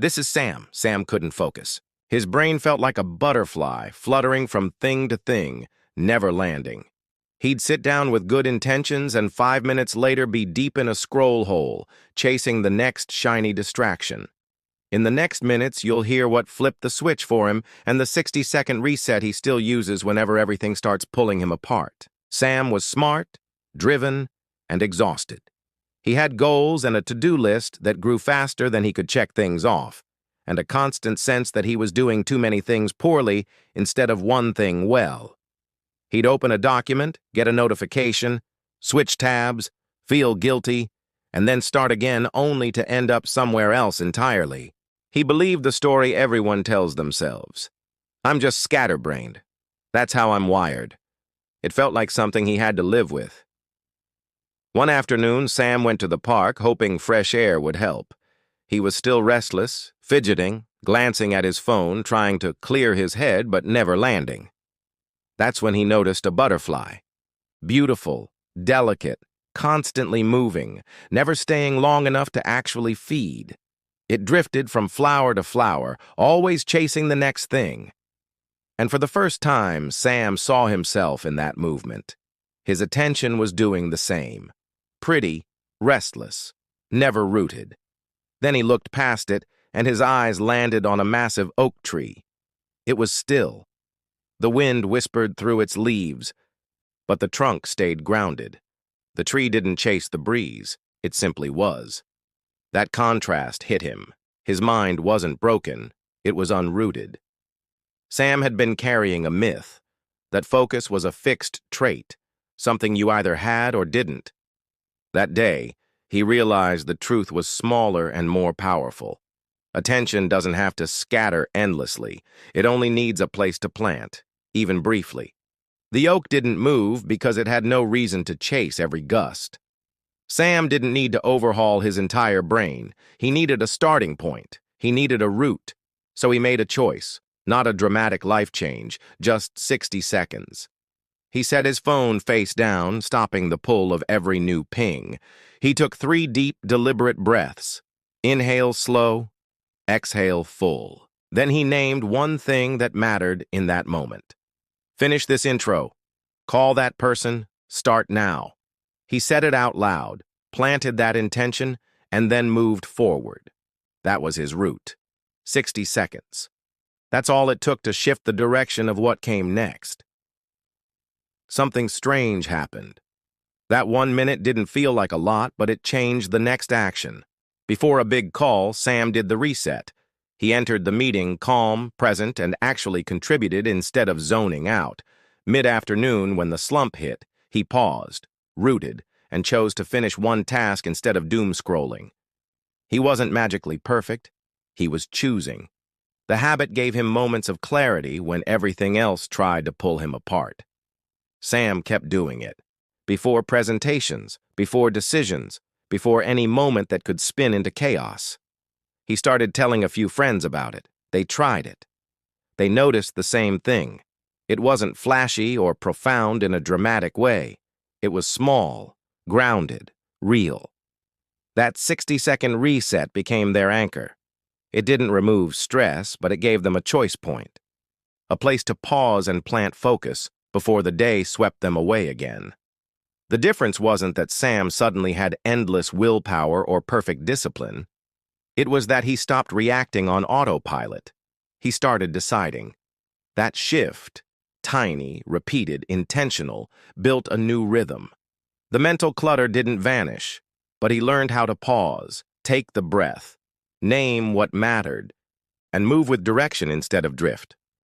This is Sam. Sam couldn't focus. His brain felt like a butterfly, fluttering from thing to thing, never landing. He'd sit down with good intentions and 5 minutes later be deep in a scroll hole, chasing the next shiny distraction. In the next minutes, you'll hear what flipped the switch for him and the 60-second reset he still uses whenever everything starts pulling him apart. Sam was smart, driven, and exhausted. He had goals and a to-do list that grew faster than he could check things off, and a constant sense that he was doing too many things poorly instead of one thing well. He'd open a document, get a notification, switch tabs, feel guilty, and then start again only to end up somewhere else entirely. He believed the story everyone tells themselves. I'm just scatterbrained. That's how I'm wired. It felt like something he had to live with. One afternoon, Sam went to the park, hoping fresh air would help. He was still restless, fidgeting, glancing at his phone, trying to clear his head but never landing. That's when he noticed a butterfly. Beautiful, delicate, constantly moving, never staying long enough to actually feed. It drifted from flower to flower, always chasing the next thing. And for the first time, Sam saw himself in that movement. His attention was doing the same. Pretty, restless, never rooted. Then he looked past it, and his eyes landed on a massive oak tree. It was still. The wind whispered through its leaves, but the trunk stayed grounded. The tree didn't chase the breeze, it simply was. That contrast hit him. His mind wasn't broken, it was unrooted. Sam had been carrying a myth, that focus was a fixed trait, something you either had or didn't. That day, he realized the truth was smaller and more powerful. Attention doesn't have to scatter endlessly. It only needs a place to plant, even briefly. The oak didn't move because it had no reason to chase every gust. Sam didn't need to overhaul his entire brain. He needed a starting point. He needed a root. So he made a choice, not a dramatic life change, just 60 seconds. He set his phone face down, stopping the pull of every new ping. He took 3 deep, deliberate breaths. Inhale slow, exhale full. Then he named one thing that mattered in that moment. Finish this intro. Call that person. Start now. He said it out loud, planted that intention, and then moved forward. That was his route. 60 seconds. That's all it took to shift the direction of what came next. Something strange happened. That 1 minute didn't feel like a lot, but it changed the next action. Before a big call, Sam did the reset. He entered the meeting calm, present, and actually contributed instead of zoning out. Mid-afternoon, when the slump hit, he paused, rooted, and chose to finish one task instead of doom-scrolling. He wasn't magically perfect. He was choosing. The habit gave him moments of clarity when everything else tried to pull him apart. Sam kept doing it. Before presentations, before decisions, before any moment that could spin into chaos. He started telling a few friends about it. They tried it. They noticed the same thing. It wasn't flashy or profound in a dramatic way. It was small, grounded, real. That 60-second reset became their anchor. It didn't remove stress, but it gave them a choice point. A place to pause and plant focus before the day swept them away again. The difference wasn't that Sam suddenly had endless willpower or perfect discipline. It was that he stopped reacting on autopilot. He started deciding. That shift, tiny, repeated, intentional, built a new rhythm. The mental clutter didn't vanish, but he learned how to pause, take the breath, name what mattered, and move with direction instead of drift.